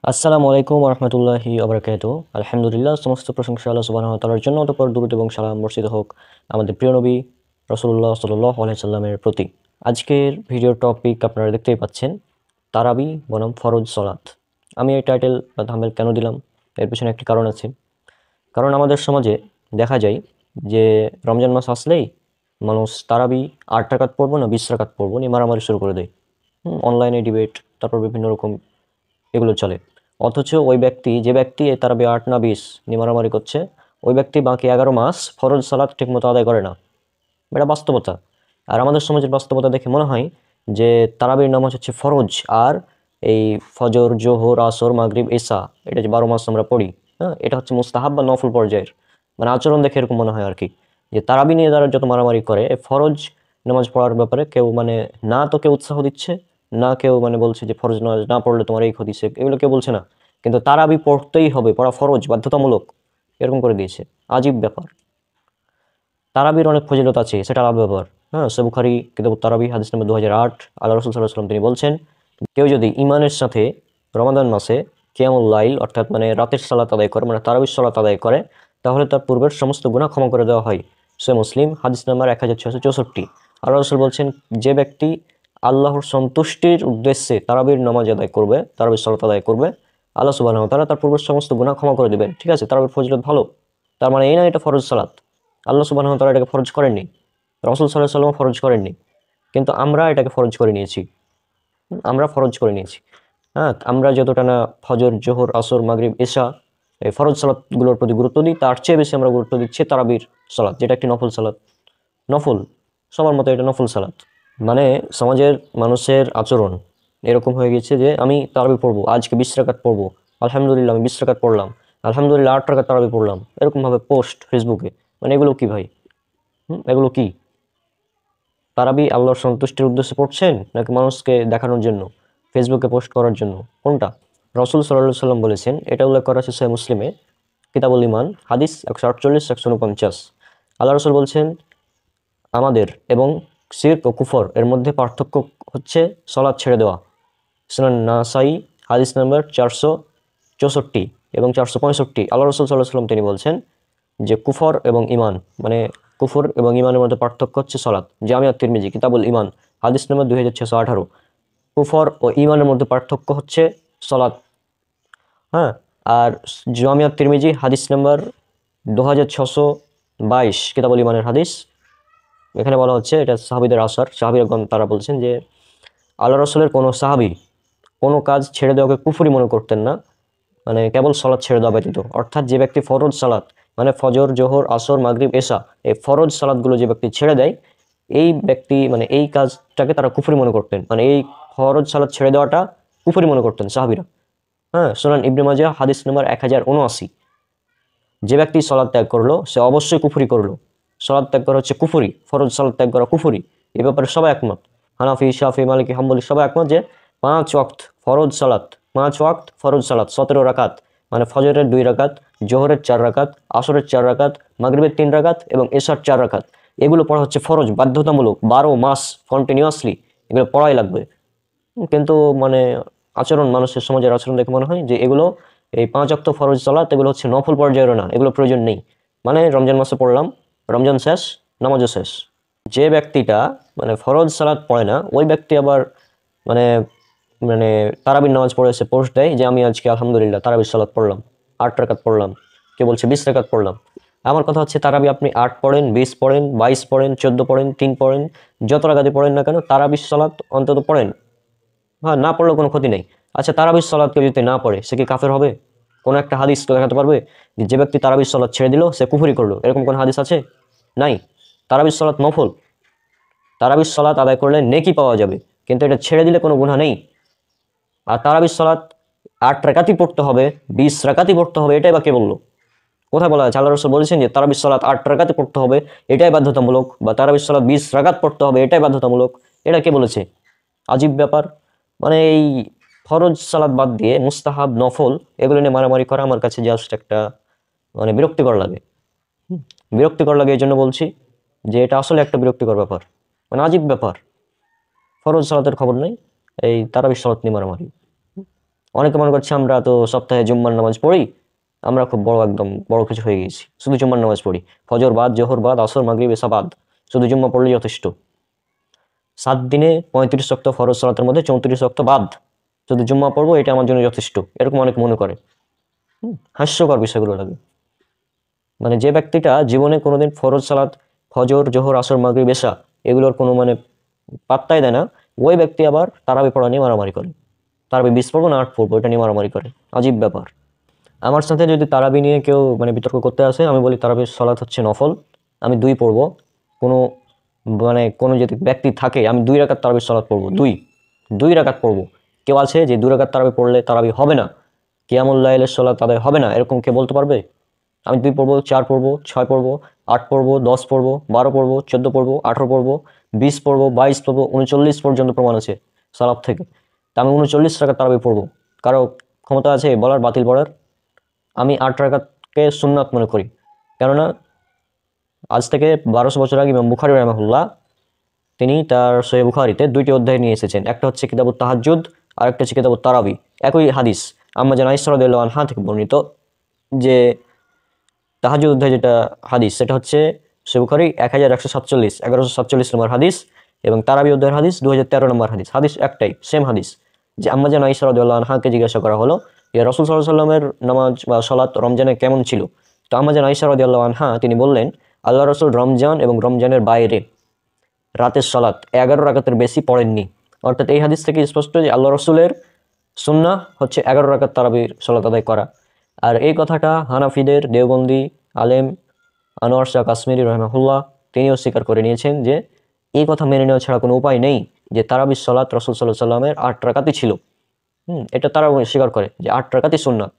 আসসালামু আলাইকুম রহমতুল্লাহি আবরাকাতুহু। আলহামদুলিল্লাহ, সমস্ত প্রশংসা আল্লাহ সুবহানাহু ওয়া তাআলার জন্য। অতঃপর দুরূদ এবং সালাম বর্ষিত হোক আমাদের প্রিয় নবী রাসূলুল্লাহ সাল্লাল্লাহু আলাইহি সাল্লামের প্রতি। আজকের ভিডিওর টপিক আপনারা দেখতেই পাচ্ছেন, তারাবি বনাম ফরজ সালাত। আমি এই টাইটেল বা থাম্বনেল কেন দিলাম, এর পেছনে একটি কারণ আছে। কারণ আমাদের সমাজে দেখা যায় যে রমজান মাস আসলেই মানুষ তারাবি ৮ রাকাত পড়বো না ২০ রাকাত পড়বো নিয়ে মারামারি শুরু করে দেয়। অনলাইনে ডিবেট, তারপর বিভিন্ন রকম এগুলো চলে। অথচ যে ব্যক্তি এই তারাবি ৮ না ২০ নিয়ে মারামারি করছে, ওই ব্যক্তি বাকি ১১ মাস ফরজ সালাত ঠিকমতো আদায় করে না। এটা বাস্তবতা। আর আমাদের সমাজের বাস্তবতা দেখে মনে হয় যে তারাবির নামাজ হচ্ছে ফরজ, আর এই ফজর, জোহর, আসর, মাগরিব, এশা, এটা যে ১২ মাস আমরা পড়ি, হ্যাঁ, এটা হচ্ছে মুস্তাহাব বা নফল পর্যায়ের। মানে আচরণ দেখে এরকম মনে হয় আর কি, যে তারাবি নিয়ে যারা যত মারামারি করে, এই ফরজ নামাজ পড়ার ব্যাপারে কেউ মানে না তো কেউ উৎসাহ দিচ্ছে, না কেউ মানে বলছে যে ফরজ নামাজ না পড়লে তোমার এই ক্ষতি, এগুলো কেউ বলছে না। কিন্তু তারাবি পড়তেই হবে, পড়া ফরজ, বাধ্যতামূলক, এরকম করে দিয়েছে। আজীব ব্যাপার। তারাবির অনেক ফজিলত আছে, সেটা আলাদা ব্যাপার। হ্যাঁ, সহিহ বুখারী কিতাবুত তারাবি হাদিস নম্বর 2008, আল্লাহ রাসূল সাল্লাল্লাহু আলাইহি ওয়াসাল্লাম তিনি বলছেন, কেউ যদি ঈমানের সাথে রমাদান মাসে কিয়ামুল লাইল অর্থাৎ মানে রাতের সালাত আদায় করে, মানে তারাবির সালাত আদায় করে, তাহলে তার পূর্বের সমস্ত গুনাহ ক্ষমা করে দেওয়া হয়। সহিহ মুসলিম হাদিস নাম্বার 1664। আল্লাহ রাসূল বলছেন, যে ব্যক্তি আল্লাহর সন্তুষ্টির উদ্দেশ্যে তারাবির নামাজ আদায় করবে, তারাবির সালাত আদায় করবে, আল্লাহ সুবহানাহু ওয়া তাআলা তার পূর্বের সমস্ত গুনাহ ক্ষমা করে দিবেন। ঠিক আছে, তারাবির ফজিলত ভালো। তার মানে এই না এটা ফরজ সালাত। আল্লাহ সুবহানাহু ওয়া তাআলা এটাকে ফরজ করেননি, রাসূল সাল্লাল্লাহু আলাইহি ওয়াসাল্লাম ফরজ করেননি, কিন্তু আমরা এটাকে ফরজ করে নিয়েছি। আমরা ফরজ করে নিয়েছি। হ্যাঁ, আমরা যতটা না ফজর, জোহর, আসর, মাগরিব, এশা এই ফরজ সালাতগুলোর প্রতি গুরুত্ব দিই, তার চেয়ে বেশি আমরা গুরুত্ব দিচ্ছি তারাবির সালাত, যেটা একটি নফল সালাত। নফল, সবার মতো এটা নফল সালাত। মানে সমাজের মানুষের আচরণ এরকম হয়ে গেছে যে আমি তারাবি পড়বো, আজকে ২০ রাকাত পড়বো, আলহামদুলিল্লাহ আমি ২০ রাকাত পড়লাম, আলহামদুলিল্লাহ ৮ রাকাত তারাবি পড়লাম, এরকমভাবে পোস্ট ফেসবুকে। মানে এগুলো কি ভাই? এগুলো কি? তারাবি আল্লাহর সন্তুষ্টির উদ্দেশ্যে পড়ছেন, নাকি মানুষকে দেখানোর জন্য, ফেসবুকে পোস্ট করার জন্য? কোনটা? রাসূল সাল্লাল্লাহু আলাইহি সাল্লাম বলেছেন, এটা উল্লেখ করা আছে সহিহ মুসলিমে, কিতাবুল ঈমান হাদিস 148, 149। আল্লাহ রাসূল বলছেন, আমাদের এবং শিরক ও কুফর এর মধ্যে পার্থক্য হচ্ছে সালাত ছেড়ে দেওয়া। সুনান নাসাই হাদিস নাম্বার 464 এবং 465। আল্লাহ রাসূল সাল্লাল্লাহু আলাইহি সাল্লাম তিনি বলছেন যে কুফর এবং ঈমান, মানে কুফর এবং ঈমানের মধ্যে পার্থক্য হচ্ছে সালাত। জামিআত তিরমিজি কিতাবুল ঈমান হাদিস নম্বর 2618। কুফর ও ঈমানের মধ্যে পার্থক্য হচ্ছে সালাত। হ্যাঁ, আর জামিআত তিরমিজি হাদিস নম্বর 2622 কিতাবুল ঈমানের হাদিস। এখানে বলা হচ্ছে এটা সাহাবীদের আসার, সাহাবীগণ তারা বলছেন যে আল্লাহ রাসূলের কোনো সাহাবী কোনো কাজ ছেড়ে দেওয়াকে কুফরি মনে করতেন না, মানে কেবল সালাত ছেড়ে দেওয়া ব্যতীত। অর্থাৎ যে ব্যক্তি ফরজ সালাত, মানে ফজর, জোহর, আসর, মাগরিব, এশা, এই ফরজ সালাতগুলো যে ব্যক্তি ছেড়ে দেয়, এই ব্যক্তি মানে এই কাজটাকে তারা কুফরি মনে করতেন, মানে এই ফরজ সালাত ছেড়ে দেওয়াটা কুফরি মনে করতেন সাহাবীরা। হ্যাঁ, সুনান ইবনে মাজাহ হাদিস নম্বর 1079। যে ব্যক্তি সালাত ত্যাগ করলো সে অবশ্যই কুফরি করলো। সালাত ত্যাগ করা হচ্ছে কুফরি, ফরজ সালাত ত্যাগ করা কুফরি। এ ব্যাপারে সবাই একমত। হানাফি, শাফি, মালিকি, হাম্বলি সবাই একমত যে 5 ওয়াক্ত ফরজ সালাত, 5 ওয়াক্ত ফরজ সালাত 17 রাকাত, মানে ফজরের 2 রাকাত, জোহরের 4 রাকাত, আসরের 4 রাকাত, মাগরিবের 3 রাকাত এবং এশার 4 রাকাত, এগুলো পড়া হচ্ছে ফরজ, বাধ্যতামূলক, 12 মাস কন্টিনিউয়াসলি এগুলো পড়াই লাগবে। কিন্তু মানে আচরণ, মানুষের সমাজের আচরণ দেখে মনে হয় যে এগুলো, এই 5 ওয়াক্ত ফরজ সালাত এগুলো হচ্ছে নফল পর্যায়েরও না, এগুলো প্রয়োজন নেই। মানে রমজান মাসে পড়লাম, রমজান শেষ, নামাজও শেষ। যে ব্যক্তিটা মানে ফরজ সালাত পড়ে না, ওই ব্যক্তি আবার মানে মানে তারাবির নামাজ পড়ে এসে পোস্ট দেয় যে আমি আজকে আলহামদুলিল্লাহ তারাবির সালাত পড়লাম, 8 রাকাত পড়লাম, কে বলছে 20 রাকাত পড়লাম। আমার কথা হচ্ছে, তারাবি আপনি 8 পড়েন, 20 পড়েন, 22 পড়েন, 14 পড়েন, 3 পড়েন, যত রাকাতই পড়েন না কেন, তারাবির সালাত অন্তত পড়েন। হ্যাঁ, না পড়লেও কোনো ক্ষতি নেই। আচ্ছা, তারাবির সালাত কেউ যদি না পড়ে, সে কি কাফের হবে? কোনো একটা হাদিস তো দেখাতে পারবে যে ব্যক্তি তারাবির সালাত ছেড়ে দিল সে কুফরি করলো? এরকম কোন হাদিস আছে? নাই। তারাবির সালাত নফল, তারাবির সালাত আদায় করলে নেকি পাওয়া যাবে, কিন্তু এটা ছেড়ে দিলে কোনো গুনাহ নেই। আর তারাবির সালাত 8 রাকাতই পড়তে হবে, 20 রাকাতই পড়তে হবে, এটাই বা কে বললো? কোথায় বলা আছে? আল্লাহ রাসূল বলেছেন যে তারাবির সালাত 8 রাকাতই পড়তে হবে, এটাই বাধ্যতামূলক, বা তারাবির সালাত 20 রাকাত পড়তে হবে, এটাই বাধ্যতামূলক। এটা কে বলেছে? আজীব ব্যাপার। মানে এই ফরজ সালাত বাদ দিয়ে মুস্তাহাব, নফল এগুলো নিয়ে মারামারি করা আমার কাছে জাস্ট একটা মানে বিরক্তিকর লাগে। বিরক্তিকর লাগে এই জন্য বলছি যে এটা আসলে একটা বিরক্তিকর ব্যাপার, মানে আজীব ব্যাপার। ফরজ সালাতের খবর নেই, এই তারাবির সালাত নিয়ে মারামারি। অনেকে মনে করছে আমরা তো সপ্তাহে জুম্মার নামাজ পড়ি, আমরা খুব বড় একদম বড় কিছু হয়ে গেছি, শুধু জুম্মার নামাজ পড়ি, ফজর বাদ, জোহর বাদ, আসর, মাগরিব, এশা বাদ, শুধু জুম্মা পড়লেই যথেষ্ট। 7 দিনে 35 ওয়াক্ত ফরজ সালাতের মধ্যে 34 ওয়াক্ত বাদ, শুধু জুম্মা পড়বো এটা আমার জন্য যথেষ্ট, এরকম অনেক মনে করে। হাস্যকর বিষয়গুলো লাগে। মানে যে ব্যক্তিটা জীবনে কোনোদিন ফরজ সালাত, ফজর, জোহর, আসর, মাগরিব, এশা এগুলোর কোনো মানে পাত্তাই দেয় না, ওই ব্যক্তি আবার তারাবি পড়া নিয়ে মারামারি করে। তারাবি 20 পড়বো না 8 পড়বো এটা নিয়ে মারামারি করে। আজীব ব্যাপার। আমার সাথে যদি তারাবি নিয়ে কেউ মানে বিতর্ক করতে আসে, আমি বলি তারাবির সালাত হচ্ছে নফল, আমি 2 পড়বো। কোনো মানে কোনো যদি ব্যক্তি থাকে, আমি 2 রাকাত তারাবির সালাত পড়বো, 2 রাকাত পড়বো। কেউ আছে যে 2 রাকাত তারাবি পড়লে তারাবি হবে না, কিয়ামুল লাইলের সালাত তাদের হবে না, এরকম কে বলতে পারবে? আমি 2 পড়বো, 4 পড়বো, 6 পড়বো, 8 পড়বো, 10 পড়বো, 12 পড়বো, 14 পড়বো, 18 পড়বো, 20 পড়বো, 22 পড়বো, 39 পর্যন্ত প্রমাণ আছে সালাত থেকে। তা আমি 39 রাকাত তারাবি পড়বো। কারো ক্ষমতা আছে বলার, বাতিল পড়ার? আমি 8 রাকাতকে সুন্নাত মনে করি। কেননা আজ থেকে 1200 বছর আগে ইমাম বুখারী রাহিমাহুল্লাহ তিনি তার সহিহ বুখারীতে 2টি অধ্যায় নিয়ে এসেছেন। একটা হচ্ছে কিতাবুত তাহাজ্জুদ আর একটা হচ্ছে কিতাবুত তারাবি। একই হাদিস আম্মা জান আয়েশা রাদিয়াল্লাহু আনহা থেকে বর্ণিত যে তাহাজ্জুদ অধ্যায় যেটা হাদিস সেটা হচ্ছে সহিহ বুখারী 1147 1147 নম্বর হাদিস, এবং তারাবি অধ্যায়ের হাদিস 2013 নম্বর হাদিস। হাদিস একটাই, সেম হাদিস। যে আম্মা জান আয়েশা রাদিয়াল্লাহু আনহাকে জিজ্ঞাসা করা হলো যে রাসূল সাল্লাল্লাহু আলাইহি ওয়াসাল্লামের নামাজ বা সালাত রমজানে কেমন ছিল? তো আম্মা জান আয়েশা রাদিয়াল্লাহু আনহা তিনি বললেন, আল্লাহ রাসূল রমজান এবং রমজানের বাইরে রাতের সালাত 11 রাকাতের বেশি পড়েননি। অর্থাৎ এই হাদিস থেকে স্পষ্ট যে আল্লাহ রসুলের সুন্নাহ হচ্ছে 11 রাকাত তারাবির সালাত আদায় করা। আর এই কথাটা হানাফিদের দেওবন্দি আলেম আনোয়ার শাহ কাশ্মীরি রহমাহুল্লাহ তিনিও স্বীকার করে নিয়েছেন যে এই কথা মেনে নেওয়া ছাড়া কোনো উপায় নেই যে তারাবির সালাত রসুল সাল্লাহ সাল্লামের 8 রাকাতই ছিল। এটা তারা স্বীকার করে যে 8 রাকাতই সুন্নাত।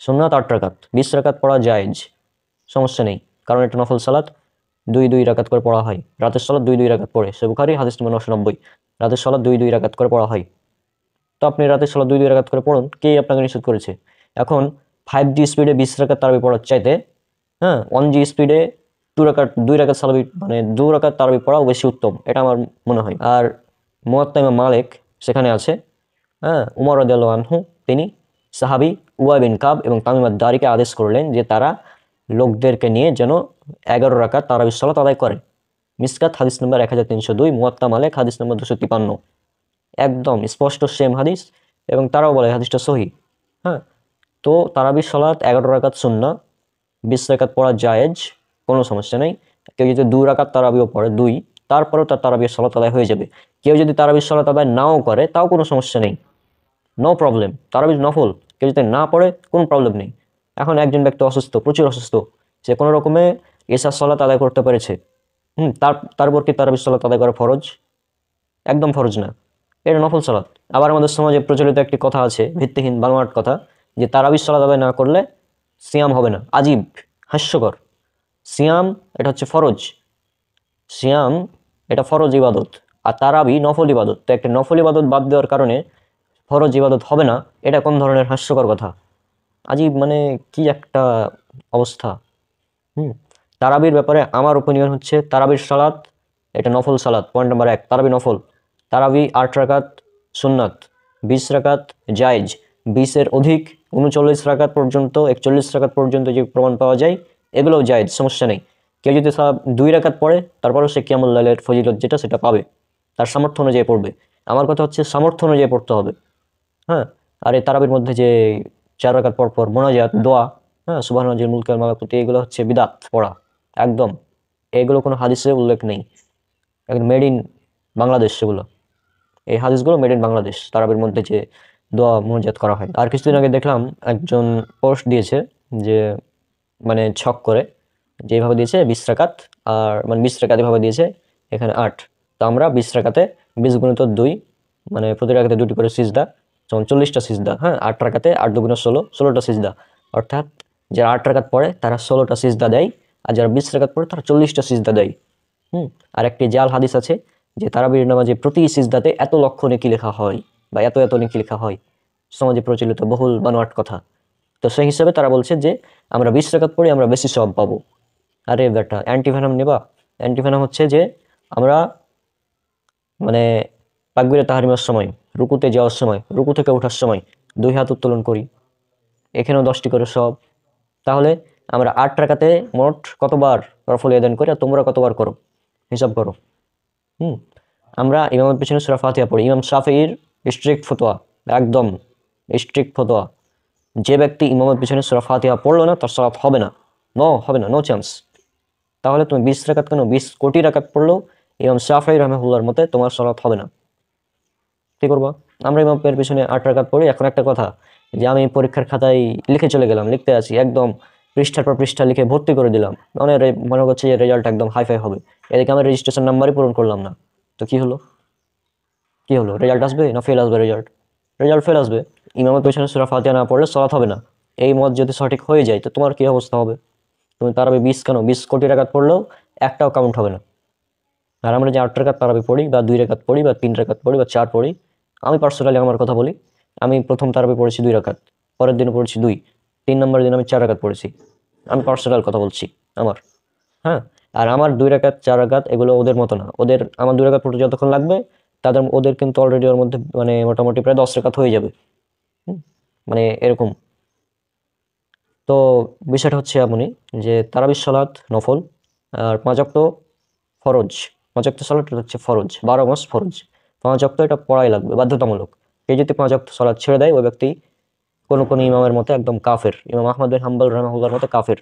সুন্নাত 8 রাকাত, 20 রাকাত পড়া জায়েজ, সমস্যা নেই, কারণ এটা নফল সালাত। 2 রাকাত করে পড়া হয়। রাতের সালাত 2 রাকাত পড়ে, সহিহ বুখারী হাদিস নম্বর 990। রাতের সালাত 2 রাকাত করে পড়া হয়। তো আপনি রাতের সালাত 2 রাকাত করে পড়ুন, কে আপনাকে নিষেধ করেছে? এখন 5G স্পিডে 20 রাকাত তারাবি পড়ার চাইতে 1G স্পিডে 2 রাকাত সালাবি মানে 2 রাকাত তারাবি পড়াও বেশি উত্তম, এটা আমার মনে হয়। আর মুয়াত্তা ইমাম মালিক সেখানে আছে, উমর রাদিয়াল্লাহু আনহু তিনি সাহাবী উবাই বিন কাব এবং তামিম আদ-দারিকে আদেশ করলেন যে তারা লোকদেরকে নিয়ে যেন 11 রাকাত তারাবির সালাত আদায় করে। মিসকাত হাদিস নম্বর 1302, মুয়াত্তা মালিক হাদিস নম্বর 253। একদম স্পষ্ট সেম হাদিস, এবং তারাও বলে হাদিসটা সহিহ। তো তারাবির সালাত 11 রাকাত সুন্নাহ, 20 রাকাত পড়া জায়েজ, কোনো সমস্যা নেই। কেউ যদি 2 রাকাত তারাবিও পড়ে, তারপরেও তার তারাবির সালাত আদায় হয়ে যাবে। কেউ যদি তারাবির সালাত আদায় নাও করে তাও কোনো সমস্যা নেই, নো প্রবলেম। তারাবির নফল কেউ যদি না পড়ে কোনো প্রবলেম নেই। এখন একজন ব্যক্তি অসুস্থ, প্রচুর অসুস্থ, সে কোনো রকমে এশার সালাত আদায় করতে পেরেছে, তারপর কি তারাবির সালাত আদায় করা ফরজ? একদম ফরজ না, এটা নফল সালাত। আবার আমাদের সমাজে প্রচলিত একটি কথা আছে, ভিত্তিহীন বানোয়াট কথা, যে তারাবির সালাত আদায় না করলে সিয়াম হবে না। আজীব, হাস্যকর। সিয়াম এটা হচ্ছে ফরজ, সিয়াম এটা ফরজ ইবাদত, আর তারাবি নফল ইবাদত। তো একটা নফল ইবাদত বাদ দেওয়ার কারণে ফরজ ইবাদত হবে না, এটা কোন ধরনের হাস্যকর কথা? আজীব, মানে কি একটা অবস্থা। তারাবির ব্যাপারে আমার ওপিনিয়ন হচ্ছে তারাবির সালাত এটা নফল সালাত। পয়েন্ট নাম্বার 1, তারাবি নফল। তারাবি 8 রাকাত সুন্নাত, 20 রাকাত জায়েজ, 20-এর অধিক 39 রাকাত পর্যন্ত, 41 রাকাত পর্যন্ত যে প্রমাণ পাওয়া যায় এগুলোও জায়েজ, সমস্যা নেই। কেউ যদি 2 রাকাত পড়ে তারপরেও সে কিয়ামুল লাইলের ফজিলত যেটা সেটা পাবে, তার সামর্থ্য অনুযায়ী পড়বে। আমার কথা হচ্ছে সামর্থ্য অনুযায়ী পড়তে হবে। আর এই তারাবির মধ্যে যে 4 রাকাত পর পর মোনাজাত, দোয়া, সুবহানাল্লাহিল মুলকু ওয়াল মালাকুতু, এগুলো হচ্ছে বিদআত পড়া একদম। এগুলো কোনো হাদিসে উল্লেখ নেই, একদম মেড ইন বাংলাদেশ সেগুলো। এই হাদিসগুলো মেড ইন বাংলাদেশ, তারাবির মধ্যে যে দোয়া মোনাজাত করা হয়। আর কিছুদিন আগে দেখলাম একজন পোস্ট দিয়েছে যে মানে ছক করে যেভাবে দিয়েছে 20 রাকাত, আর মানে 20 রাকাত এভাবে দিয়েছে, এখানে 8। তো আমরা 20 রাকাতে 20 গুণিত 2, মানে প্রতি রাকাতে 2টি করে সিজদা, যেমন 40টা সিজদা। 8 রাকাতে 8 2 16, 16টা সিজদা। অর্থাৎ যারা 8 রাকাত পড়ে তারা 16টা সিজদা দেয়, আর যারা 20 রাকাত পড়ে তারা 40টা সিজদা দেয়। আর একটি জাল হাদিস আছে যে তারাবির নামাজে প্রতি সিজদাতে এত লক্ষ নেকি লেখা হয়, বা এত এত নেকি লেখা হয়, সমাজে প্রচলিত বহুল বানোয়াট কথা। তো সেই হিসাবে তারা বলছে যে আমরা 20 রাকাত পড়ি আমরা বেশি সওয়াব পাবো। আরে বেটা, অ্যান্টিভেনাম নেবা? অ্যান্টিভেনাম হচ্ছে যে আমরা মানে তাকবীরে তাহরিমার সময়, রুকুতে যাওয়ার সময়, রুকু থেকে ওঠার সময় 2 হাত উত্তোলন করি, এখানেও 10টি করে সব। তাহলে আমরা 8 রাকাতে মোট কতবার নফল আদান করি আর তোমরা কতবার করো, হিসাব করো। আমরা ইমামের পিছনে সূরা ফাতিহা পড়ি। ইমাম শাফিঈর স্ট্রিক্ট ফতোয়া, একদম স্ট্রিক্ট ফতোয়া, যে ব্যক্তি ইমামের পিছনে সূরা ফাতিহা পড়লো না তার সালাত হবে না, হবে না, নো চান্স। তাহলে তুমি 20 রাকাত কেন, 20 কোটি রাকাত পড়লেও ইমাম শাফিঈ রাহমাহুল্লাহর মতে তোমার সালাত হবে না। কি করবো? আমরা ইমামের পিছনে 8 রাকাত পড়ি। এখন একটা কথা, যে আমি পরীক্ষার খাতায় লিখে চলে গেলাম, লিখতে আছি একদম পৃষ্ঠার পর পৃষ্ঠা লিখে ভর্তি করে দিলাম, মানে মনে করছে যে রেজাল্ট একদম হাইফাই হবে, এদিকে আমি রেজিস্ট্রেশন নাম্বারই পূরণ করলাম না, তো কি হলো? রেজাল্ট আসবে না ফেল আসবে? রেজাল্ট ফেল আসবে। ইমামের পেছনে সূরা ফাতিহা না পড়লে সালাত হবে না, এই মত যদি সঠিক হয়ে যায় তো তোমার কি অবস্থা হবে? তুমি তারাবি 20 কেন, 20 কোটি রাকাত পড়লেও একটাও কাউন্ট হবে না। আর আমরা যে 8 রাকাত তারাবি পড়ি বা 2 রাকাত পড়ি বা 3 রাকাত পড়ি বা 4 পড়ি, আমি পার্সোনালি আমার কথা বলি, আমি প্রথম তারাবি পড়েছি 2 রাকাত, পরের দিন পড়েছি 2, 3 নম্বর দিন আমি 4 রাকাত পড়েছি। আমি পার্সোনাল কথা বলছি আমার, হ্যাঁ। আর আমার 2 রাকাত 4 রাকাত এগুলো ওদের মতো না, আমার 2 রাকাত পড়তে যতক্ষণ লাগবে ওদের কিন্তু অলরেডি ওর মধ্যে মানে মোটামুটি প্রায় 10 রাকাত হয়ে যাবে, মানে এরকম। তো বিষয়টা হচ্ছে এমনই যে তারাবির সালাত নফল আর 5 ওয়াক্ত ফরজ। 5 ওয়াক্ত সালাত হচ্ছে ফরজ, 12 মাস ফরজ। 5 ওয়াক্ত এটা পড়াই লাগবে, বাধ্যতামূলক। কেউ যদি 5 ওয়াক্ত সালাত ছেড়ে দেয় ওই ব্যক্তি কোন ইমামের মতে একদম কাফের, ইমাম আহমদ বিন হাম্বল রাহমাহুল্লাহর মতে কাফের।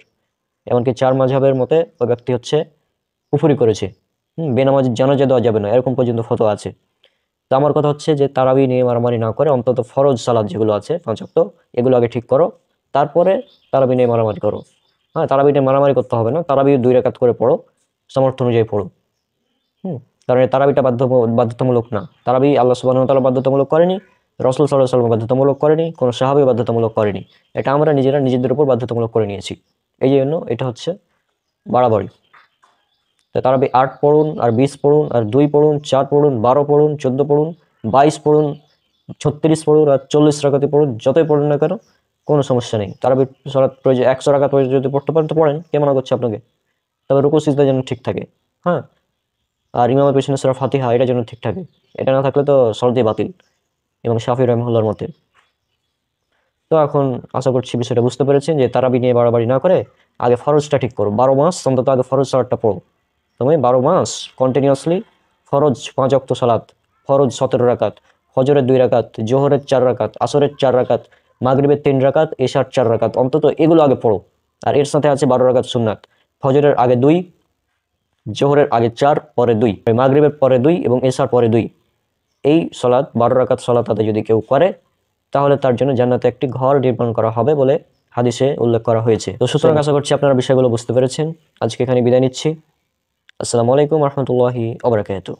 এমনকি 4 মাযহাবের মতে ওই ব্যক্তি হচ্ছে কুফরি করেছে, বেনামাজি জানাজা দেওয়া যাবে না, এরকম পর্যন্ত ফতোয়া আছে। তো আমার কথা হচ্ছে যে তারাবি নিয়ে মারামারি না করে অন্তত ফরজ সালাত যেগুলো আছে 5 ওয়াক্ত, এগুলো আগে ঠিক করো, তারপরে তারাবি নিয়ে মারামারি করো। হ্যাঁ, তারাবি নিয়ে মারামারি করতে হবে না, তারাবি 2 রাকাত করে পড়ো, সামর্থ্য অনুযায়ী পড়ো। কারণ এই তারাবিটা বাধ্যতামূলক না। তারাবি আল্লাহ সুবহানাহু ওয়া তাআলা বাধ্যতামূলক করেনি, রাসূল সাল্লাল্লাহু আলাইহি ওয়াসাল্লাম বাধ্যতামূলক করেনি, কোনো সাহাবী বাধ্যতামূলক করেনি। এটা আমরা নিজেরা নিজেদের উপর বাধ্যতামূলক করে নিয়েছি। এই জন্য এটা হচ্ছে বাড়াবাড়ি। তো তারাবি 8 পড়ুন আর 20 পড়ুন আর 2 পড়ুন, 4 পড়ুন, 12 পড়ুন, 14 পড়ুন, 22 পড়ুন, 36 পড়ুন আর 40 রাকাতই পড়ুন, যতই পড়ুন না কেন কোনো সমস্যা নেই। তারাবি সালাত 100 রাকাত যদি পড়তে পারেন তো পড়েন, কে মানা করছে আপনাকে? তবে রুকু সিজদা যেন ঠিক থাকে, হ্যাঁ। আর ইমামের পেছনে সূরা ফাতিহা এটা যেন ঠিক থাকে, এটা না থাকলে তো সালাতই বাতিল ইমাম শাফিঈ রাহিমাহুল্লাহর মতে। তো এখন আশা করছি বিষয়টা বুঝতে পেরেছেন যে তারাবি নিয়ে বাড়াবাড়ি না করে আগে ফরজটা ঠিক করো। 12 মাস অন্তত আগে ফরজ সালাতটা পড়ো। তুমি 12 মাস কন্টিনিউয়াসলি ফরজ 5 ওয়াক্ত সালাত, ফরজ 17 রাকাত, ফজরের 2 রাকাত, জোহরের 4 রাকাত, আসরের 4 রাকাত, মাগরিবের 3 রাকাত, এশার 4 রাকাত, অন্তত এগুলো আগে পড়ো। আর এর সাথে আছে 12 রাকাত সুন্নাত, ফজরের আগে 2, জোহরের আগে 4, পরে 2, মাগরিবের পরে 2 এবং এশার পরে 2। এই সালাত 12 রাকাত সালাত আদায় যদি কেউ করে তাহলে তার জন্য জান্নাতে একটি ঘর নির্মাণ করা হবে বলে হাদিসে উল্লেখ করা হয়েছে। তো সুতরাং আশা করছি আপনারা বিষয়গুলো বুঝতে পেরেছেন। আজকে এখানে বিদায় নিচ্ছি। আসসালামু আলাইকুম ওয়া রাহমাতুল্লাহি ওয়া বারাকাতুহু।